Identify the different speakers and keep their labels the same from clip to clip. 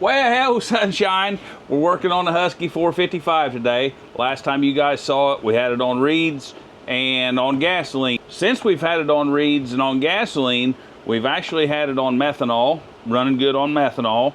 Speaker 1: Well, hello, sunshine. We're working on the Husky 455 today. Last time you guys saw it, we had it on reeds and on gasoline. Since we've had it on reeds and on gasoline, we've actually had it on methanol, running good on methanol,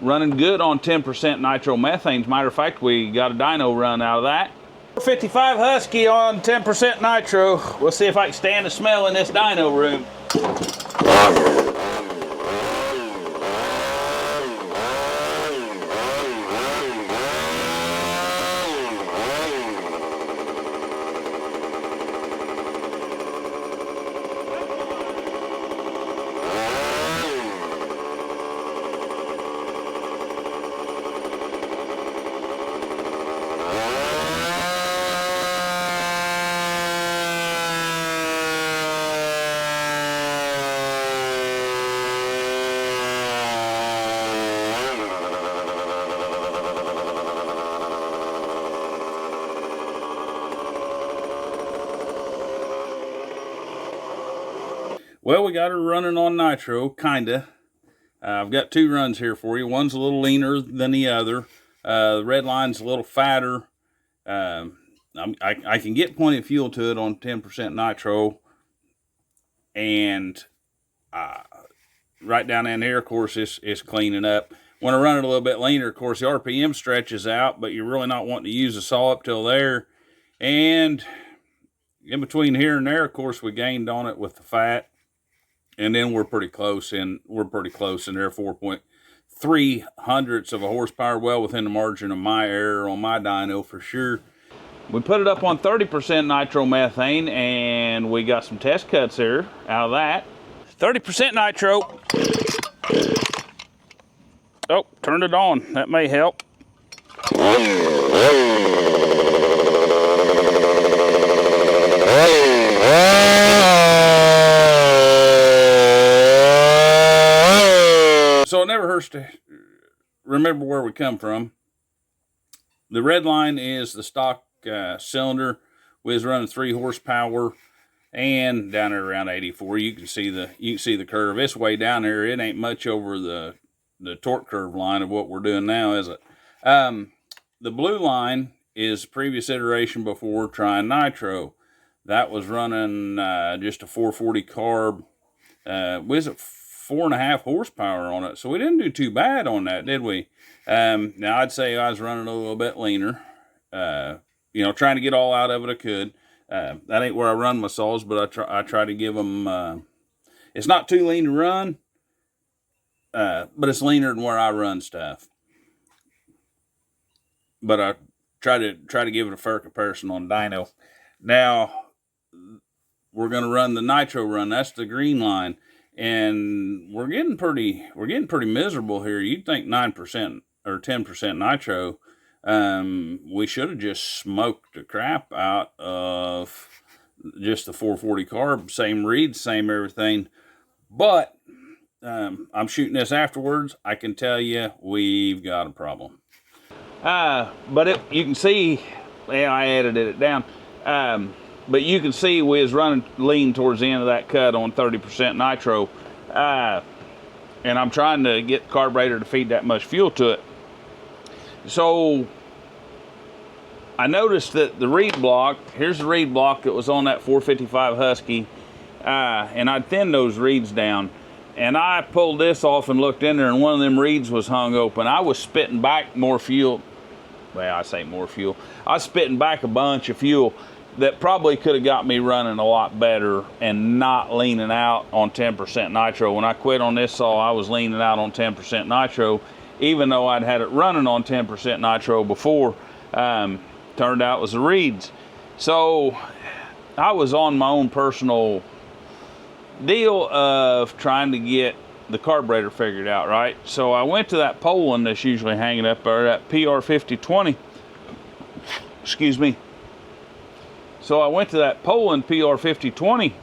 Speaker 1: running good on 10% nitromethane. As a matter of fact, we got a dyno run out of that. 455 Husky on 10% nitro. We'll see if I can stand the smell in this dyno room. Well, we got her running on nitro, kinda. I've got two runs here for you. One's a little leaner than the other. The red line's a little fatter. I can get plenty of fuel to it on 10% nitro. And right down in here, of course, it's cleaning up. When I run it a little bit leaner, of course, the RPM stretches out, but you're really not wanting to use the saw up till there. And in between here and there, of course, we gained on it with the fat. And then we're pretty close in there, 4.3 hundredths of a horsepower, well within the margin of my error on my dyno for sure. We put it up on 30% nitromethane, and we got some test cuts here out of that. 30% nitro. Oh, turned it on. That may help. So it never hurts to remember where we come from. The red line is the stock cylinder. We was running 3 horsepower, and down there around 84, you can see the curve. It's way down there. It ain't much over the torque curve line of what we're doing now, is it? The blue line is previous iteration before trying nitro. That was running just a 440 carb. Was it 4.5 horsepower on it, so we didn't do too bad on that, did we? Now I'd say I was running a little bit leaner, trying to get all out of it I could. That ain't where I run my saws, but I try to give them. It's not too lean to run, but it's leaner than where I run stuff. But I try to give it a fair comparison on dyno. Now we're going to run the nitro run. That's the green line. And we're getting pretty miserable here. You'd think 9% or 10% nitro. We should have just smoked the crap out of just the 440 carb, same reeds, same everything. But I'm shooting this afterwards. I can tell you we've got a problem. But you can see, well, I edited it down. But you can see we was running lean towards the end of that cut on 30% nitro. And I'm trying to get the carburetor to feed that much fuel to it. So I noticed that the reed block, here's the reed block that was on that 455 Husky. And I thinned those reeds down. And I pulled this off and looked in there, and one of them reeds was hung open. I was spitting back more fuel. Well, I say more fuel. I was spitting back a bunch of fuel that probably could have got me running a lot better and not leaning out on 10% nitro. When I quit on this saw, I was leaning out on 10% nitro, even though I'd had it running on 10% nitro before. Turned out it was the reeds. So I was on my own personal deal of trying to get the carburetor figured out, right? So I went to that Poland that's usually hanging up there, that PR5020. Excuse me. So I went to that Poland PR5020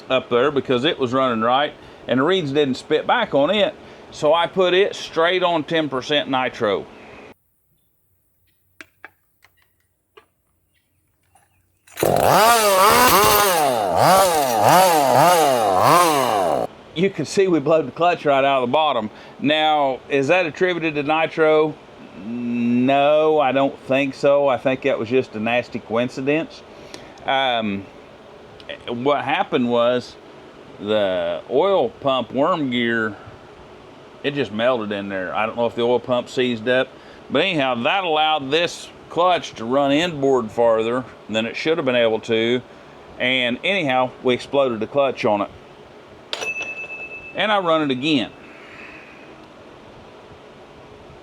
Speaker 1: up there because it was running right, and the reeds didn't spit back on it. So I put it straight on 10% nitro. You you can see we blowed the clutch right out of the bottom. Now, is that attributed to nitro? No, I don't think so. I think that was just a nasty coincidence. What happened was the oil pump worm gear, it just melted in there. I don't know if the oil pump seized up, but anyhow, that allowed this clutch to run inboard farther than it should have been able to. And anyhow, we exploded the clutch on it. And I run it again.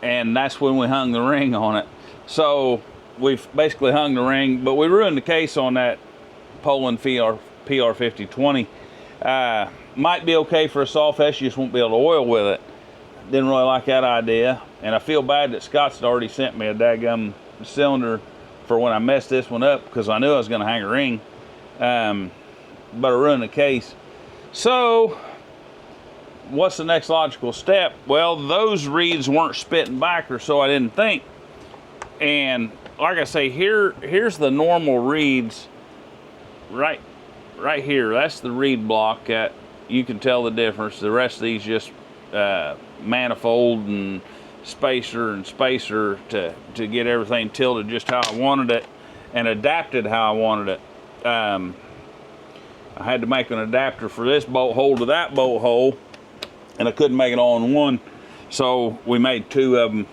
Speaker 1: And that's when we hung the ring on it. So we've basically hung the ring, but we ruined the case on that Poland PR5020. Might be okay for a Sawfest, you just won't be able to oil with it. Didn't really like that idea. And I feel bad that Scott's had already sent me a daggum cylinder for when I messed this one up, because I knew I was gonna hang a ring. But I ruined the case. So what's the next logical step? Well, those reeds weren't spitting back, or so I didn't think. And like I say, here's the normal reeds right here. That's the reed block that you can tell the difference. The rest of these just manifold and spacer to get everything tilted just how I wanted it and adapted how I wanted it. I had to make an adapter for this bolt hole to that bolt hole, and I couldn't make it all in one, so we made two of them.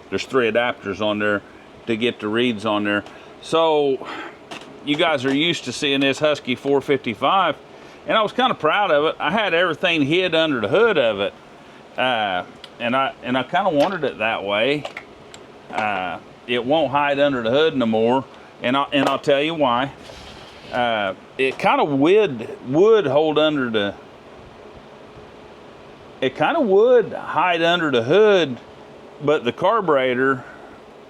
Speaker 1: There's 3 adapters on there to get the reeds on there. So you guys are used to seeing this Husky 455, and I was kind of proud of it. I had everything hid under the hood of it, and I kind of wanted it that way. It won't hide under the hood no more, and I'll tell you why. It kind of would hold under the. It kind of would hide under the hood, but the carburetor,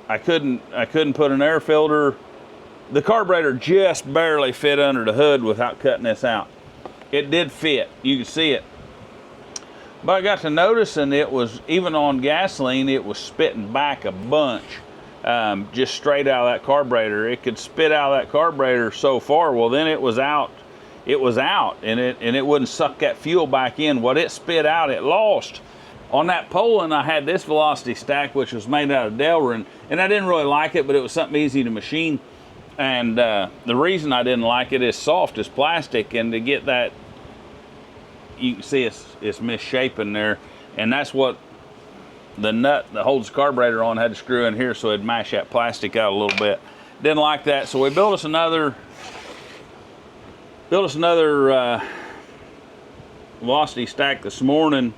Speaker 1: I couldn't put an air filter. The carburetor just barely fit under the hood without cutting this out. It did fit, you can see it. But I got to noticing it was, even on gasoline, it was spitting back a bunch, just straight out of that carburetor. It could spit out of that carburetor so far, well then it was out. It was out, and it wouldn't suck that fuel back in. What it spit out, it lost. On that Poland, I had this velocity stack, which was made out of Delrin, and I didn't really like it, but it was something easy to machine. And the reason I didn't like it is soft as plastic, and to get that, you can see it's misshapen there, and that's what the nut that holds the carburetor on had to screw in here so it'd mash that plastic out a little bit. Didn't like that, so we built us another velocity stack this morning,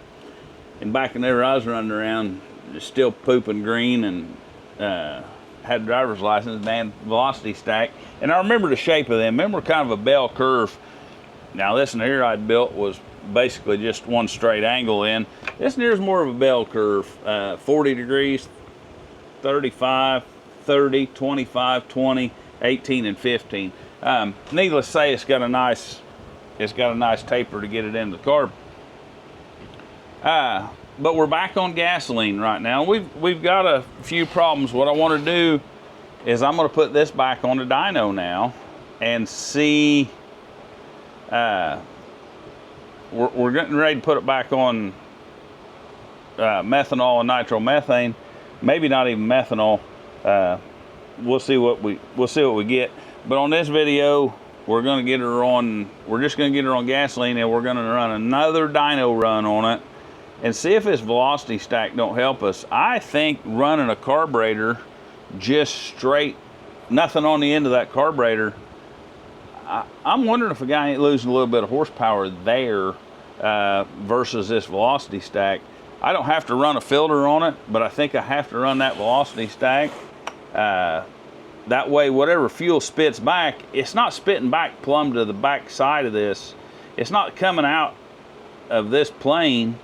Speaker 1: and back in there I was running around just still pooping green, and had a driver's license and velocity stack, and I remember the shape of them. Remember kind of a bell curve. Now this one here I'd built was basically just one straight angle in. This one here is more of a bell curve, 40 degrees, 35, 30, 25, 20, 18, and 15. Needless to say, it's got a nice taper to get it into the carb. But we're back on gasoline right now. We've got a few problems. What I want to do is I'm going to put this back on the dyno now and see. We're getting ready to put it back on methanol and nitromethane. Maybe not even methanol. We'll see what we get. But on this video, we're going to get her on. We're just going to get her on gasoline, and we're going to run another dyno run on it and see if this velocity stack don't help us. I think running a carburetor just straight, nothing on the end of that carburetor, I'm wondering if a guy ain't losing a little bit of horsepower there versus this velocity stack. I don't have to run a filter on it, but I think I have to run that velocity stack. That way, whatever fuel spits back, it's not spitting back plumb to the back side of this. It's not coming out of this plane,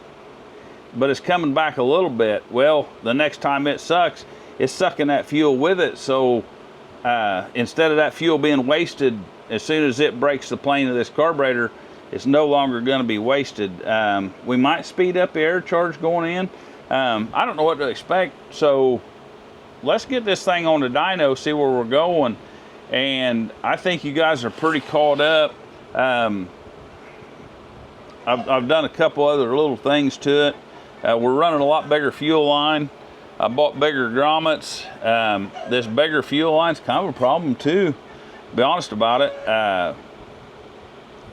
Speaker 1: but it's coming back a little bit. Well, the next time it sucks, it's sucking that fuel with it. So instead of that fuel being wasted, as soon as it breaks the plane of this carburetor, it's no longer going to be wasted. We might speed up the air charge going in. I don't know what to expect. So let's get this thing on the dyno, see where we're going. And I think you guys are pretty caught up. I've done a couple other little things to it. We're running a lot bigger fuel line. I bought bigger grommets. This bigger fuel line's kind of a problem too, to be honest about it.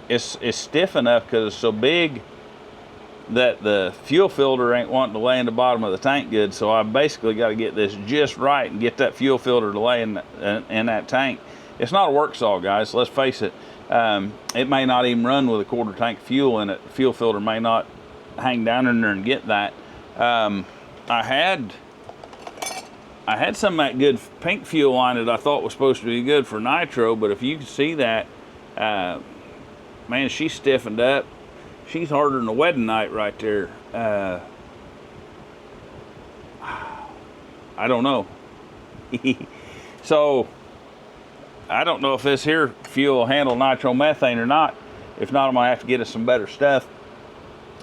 Speaker 1: It's stiff enough because it's so big that the fuel filter ain't wanting to lay in the bottom of the tank good. So I basically got to get this just right and get that fuel filter to lay in that tank. It's not a work saw, guys, let's face it. It may not even run with a quarter tank of fuel in it. The fuel filter may not hang down in there and get that. I had some of that good pink fuel line that I thought was supposed to be good for nitro, but if you can see that, man, she's stiffened up. She's harder than a wedding night right there. I don't know. So I don't know if this here fuel will handle nitromethane or not. If not, I'm gonna have to get us some better stuff.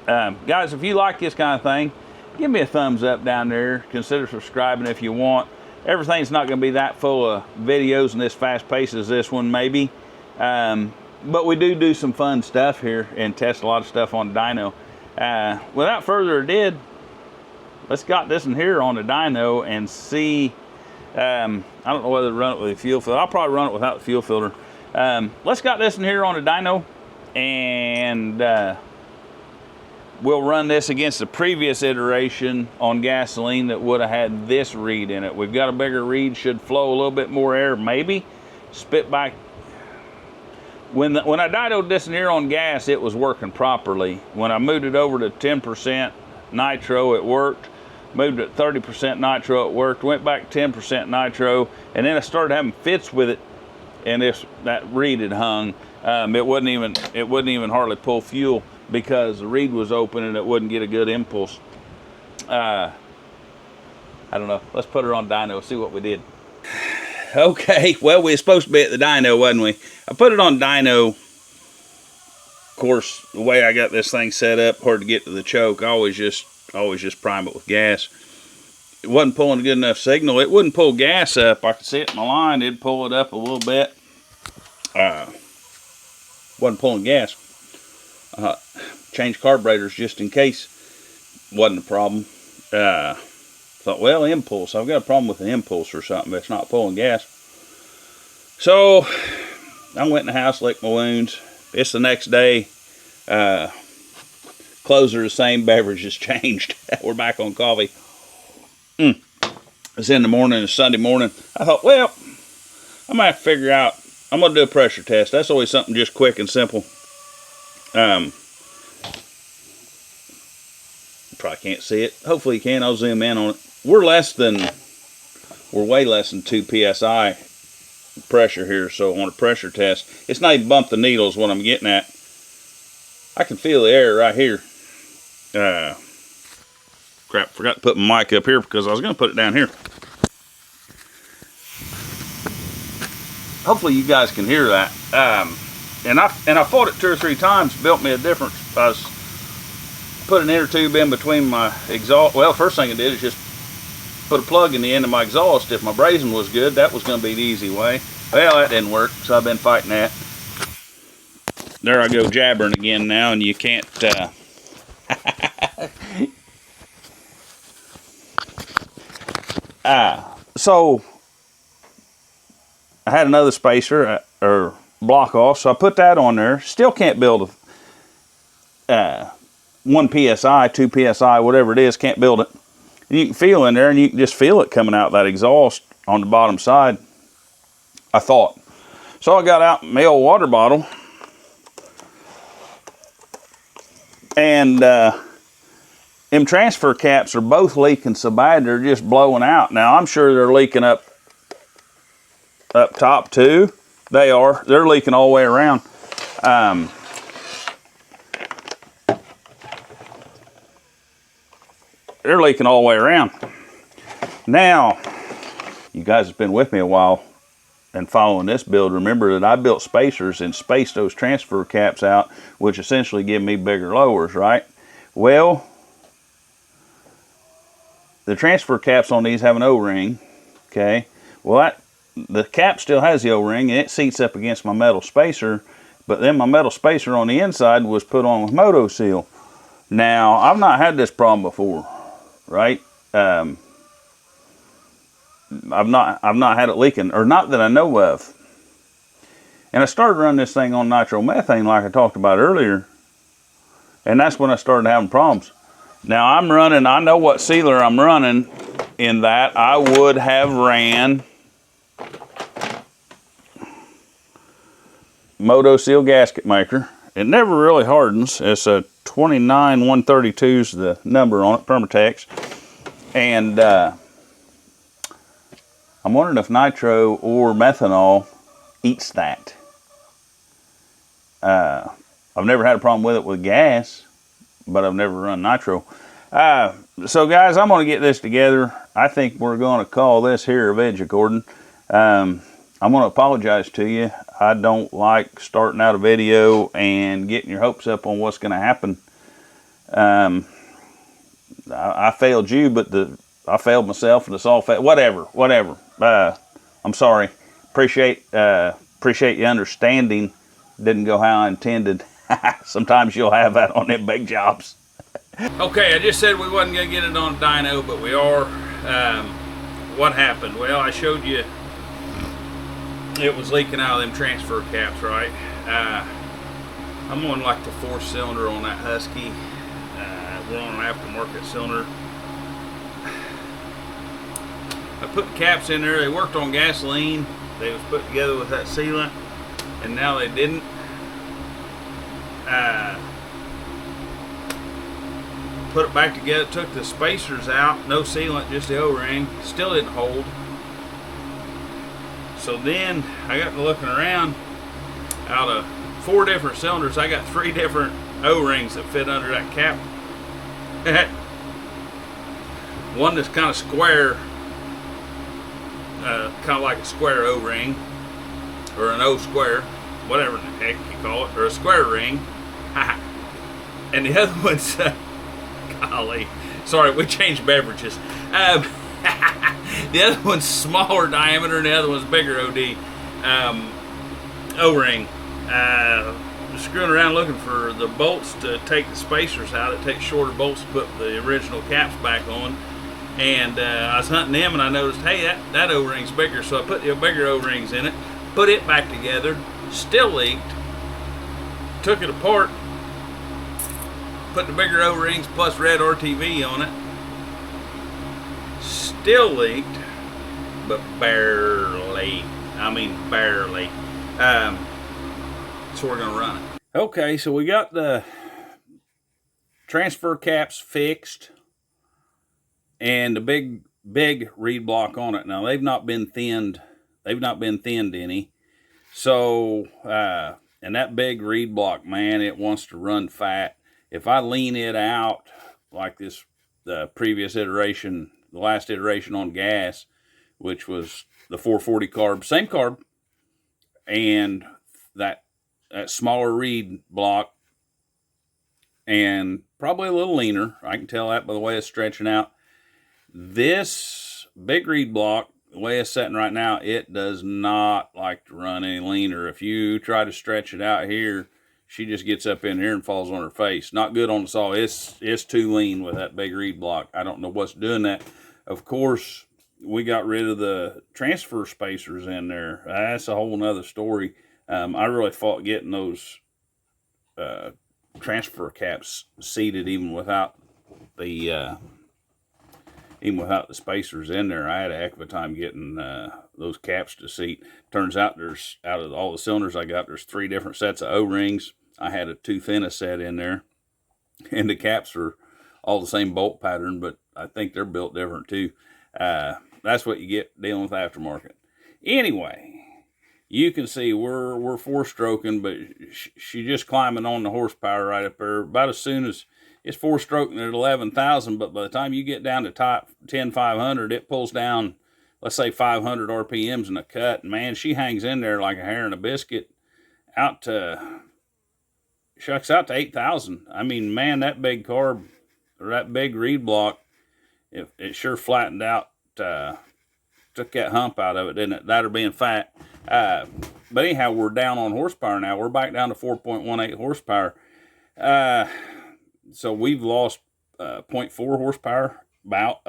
Speaker 1: Guys, if you like this kind of thing, give me a thumbs up down there. Consider subscribing if you want. Everything's not gonna be that full of videos and this fast pace as this one maybe. But we do some fun stuff here and test a lot of stuff on Dyno. Without further ado, let's got this in here on the Dyno and see. I don't know whether to run it with a fuel filter. I'll probably run it without the fuel filter. Let's got this in here on the Dyno, and we'll run this against the previous iteration on gasoline that would have had this reed in it. We've got a bigger reed, should flow a little bit more air, maybe spit back. When I dynoed this in here on gas, it was working properly. When I moved it over to 10% nitro, it worked. Moved it 30% nitro, it worked. Went back 10% nitro, and then I started having fits with it, and that reed had hung. It wouldn't even hardly pull fuel because the reed was open and it wouldn't get a good impulse. I don't know. Let's put her on Dyno, see what we did. Okay, well, we were supposed to be at the Dyno, wasn't we? I put it on Dyno. Of course, the way I got this thing set up, hard to get to the choke. I always just prime it with gas. It wasn't pulling a good enough signal. It wouldn't pull gas up. I could see it in my line. It'd pull it up a little bit. Wasn't pulling gas. Changed carburetors just in case. Wasn't a problem. Thought, well, impulse. I've got a problem with an impulse or something, but it's not pulling gas. So I went in the house, licked my wounds. It's the next day. Clothes are the same, beverage has changed. We're back on coffee. It's in the morning, it's Sunday morning. I thought, well, I might have to figure out, I'm going to do a pressure test. That's always something just quick and simple. You probably can't see it. Hopefully you can. I'll zoom in on it. We're way less than 2 psi pressure here, so on a pressure test, it's not even bumped the needle is what I'm getting at. I can feel the air right here. Crap, forgot to put my mic up here because I was going to put it down here. Hopefully you guys can hear that. And I fought it 2 or 3 times, built me a difference. I put an inner tube in between my exhaust. Well, first thing I did is just put a plug in the end of my exhaust. If my brazing was good, that was going to be the easy way. Well, that didn't work, so I've been fighting that. There I go jabbering again now, and you can't... So I had another spacer or block off, so I put that on there. Still can't build a 1 psi, 2 psi, whatever it is, can't build it. And you can feel in there, and you can just feel it coming out that exhaust on the bottom side, I thought. So I got out my old water bottle, and them transfer caps are both leaking so bad they're just blowing out. Now I'm sure they're leaking up top too. They are. They're leaking all the way around. They're leaking all the way around. Now, you guys have been with me a while and following this build. Remember that I built spacers and spaced those transfer caps out, which essentially give me bigger lowers, right? Well, the transfer caps on these have an O-ring, okay? Well, the cap still has the O-ring, and it seats up against my metal spacer, But then my metal spacer on the inside was put on with Moto Seal. Now, I've not had this problem before, right? I've not had it leaking, or not that I know of. And I started running this thing on nitromethane like I talked about earlier. And that's when I started having problems. Now I'm running, I know what sealer I'm running in that. I would have ran Moto Seal gasket maker. It never really hardens. It's a 29132 is the number on it, Permatex. And I'm wondering if nitro or methanol eats that. I've never had a problem with it with gas, but I've never run nitro. So guys, I'm going to get this together. I think we're going to call this here a veg according. I'm going to apologize to you. I don't like starting out a video and getting your hopes up on what's going to happen. I failed you, but I failed myself, and it's all whatever. I'm sorry. Appreciate you understanding. Didn't go how I intended. Sometimes you'll have that on them big jobs. Okay, I just said we wasn't going to get it on dyno, but we are. What happened? Well, I showed you it was leaking out of them transfer caps, right? I'm on like the 4-cylinder on that Husky. We're on an aftermarket cylinder. I put the caps in there. They worked on gasoline. They was put together with that sealant, and now they didn't. Put it back together, took the spacers out, no sealant, just the O-ring, still didn't hold. So then I got to looking around. Out of 4 different cylinders, I got 3 different O-rings that fit under that cap. One that's kind of square, kind of like a square O-ring, or an O-square, whatever the heck you call it, or a square ring. And the other one's, golly, sorry, we changed beverages. The other one's smaller diameter and the other one's bigger OD. O-ring. Screwing around looking for the bolts to take the spacers out. It takes shorter bolts to put the original caps back on. And I was hunting them and I noticed, hey, that O-ring's bigger. So I put the bigger O-rings in it, put it back together, still leaked. Took it apart, put the bigger O-rings plus red RTV on it. Still leaked, but barely. I mean, barely. So we're going to run it. Okay, so we got the transfer caps fixed and the big reed block on it. Now, they've not been thinned. They've not been thinned any. So, and that big reed block, man, it wants to run fat. If I lean it out like this, the previous iteration, the last iteration on gas, which was the 440 carb, same carb, and that smaller reed block, and probably a little leaner. I can tell that by the way it's stretching out. This big reed block, the way it's setting right now, it does not like to run any leaner. If you try to stretch it out here, she just gets up in here and falls on her face. Not good on the saw. It's too lean with that big reed block. I don't know what's doing that. Of course, we got rid of the transfer spacers in there. That's a whole nother story. I really fought getting those transfer caps seated even without the spacers in there. I had a heck of a time getting those caps to seat. Turns out there's, out of all the cylinders I got, there's 3 different sets of O-rings. I had a 2 thinnest set in there, and the caps are all the same bolt pattern, but I think they're built different too. That's what you get dealing with aftermarket. Anyway, you can see we're 4-stroking, but she's just climbing on the horsepower right up there. About as soon as it's 4-stroking at 11,000, but by the time you get down to top 10,500, it pulls down, let's say 500 RPMs in a cut. And man, she hangs in there like a hair in a biscuit out to 8,000. I mean, man, that big carb, or that big reed block, it sure flattened out, took that hump out of it, didn't it? That or being fat. But anyhow, we're down on horsepower now. We're back down to 4.18 horsepower. So we've lost 0.4 horsepower, about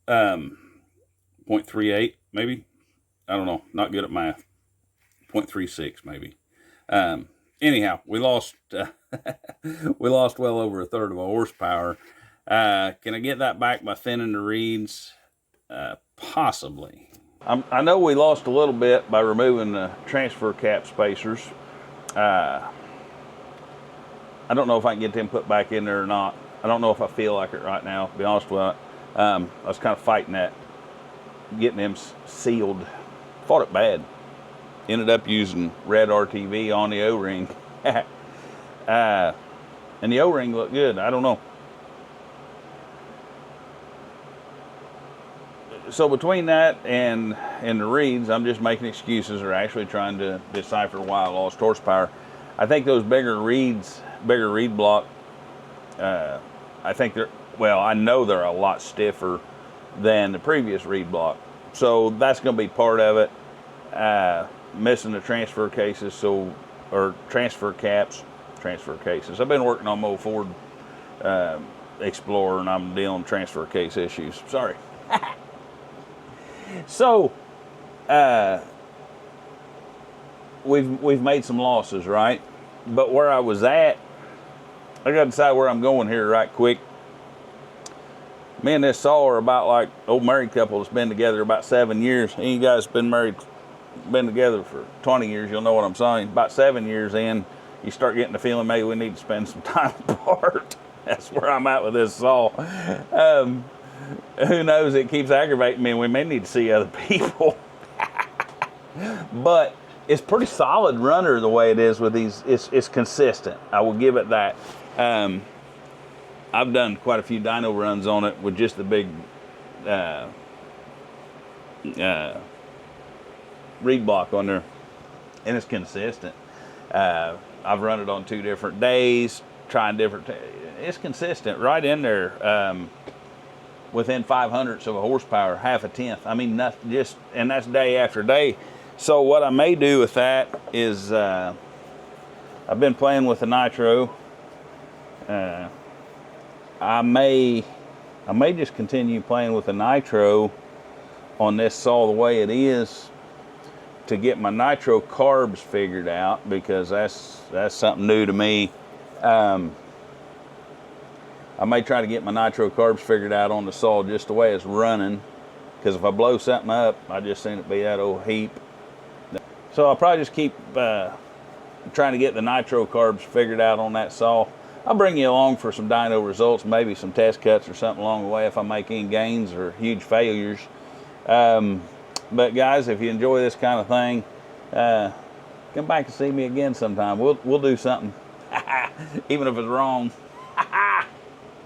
Speaker 1: 0.38 maybe. I don't know. Not good at math. 0.36 maybe. Anyhow, we lost we lost well over a third of a horsepower. Can I get that back by thinning the reeds? Possibly. I know we lost a little bit by removing the transfer cap spacers. I don't know if I can get them put back in there or not. I don't know if I feel like it right now, to be honest with you. I was kind of fighting that, getting them sealed. Fought it bad. Ended up using red RTV on the O-ring. And the O-ring looked good. I don't know. So between that and the reeds, I'm just making excuses or actually trying to decipher why I lost horsepower. I think those bigger reed block, I think I know they're a lot stiffer than the previous reed block. So that's going to be part of it. Missing the transfer cases, or transfer caps, transfer cases. I've been working on my Ford Explorer, and I'm dealing with transfer case issues. Sorry. So, we've made some losses, right? But where I was at, I got to decide where I'm going here right quick. Me and this saw are about like old married couple that's been together about 7 years. And you guys been together for 20 years, you'll know what I'm saying. About 7 years in, you start getting the feeling maybe we need to spend some time apart. That's where I'm at with this saw. Who knows, it keeps aggravating me and we may need to see other people. But it's pretty solid runner the way it is with these. It's consistent. I will give it that. I've done quite a few dyno runs on it with just the big reed block on there, and it's consistent. I've run it on 2 different days, trying different. It's consistent, right in there. Within 0.05 of a horsepower, half a tenth. I mean, nothing, and that's day after day. So what I may do with that is, I've been playing with the Nitro. I may just continue playing with the Nitro on this saw the way it is to get my nitro carbs figured out, because that's something new to me. I may try to get my nitro carbs figured out on the saw just the way it's running, because if I blow something up, I just seen it be that old heap. So I'll probably just keep trying to get the nitro carbs figured out on that saw. I'll bring you along for some dyno results, maybe some test cuts or something along the way if I make any gains or huge failures. But guys, if you enjoy this kind of thing, come back and see me again sometime. We'll do something, even if it's wrong.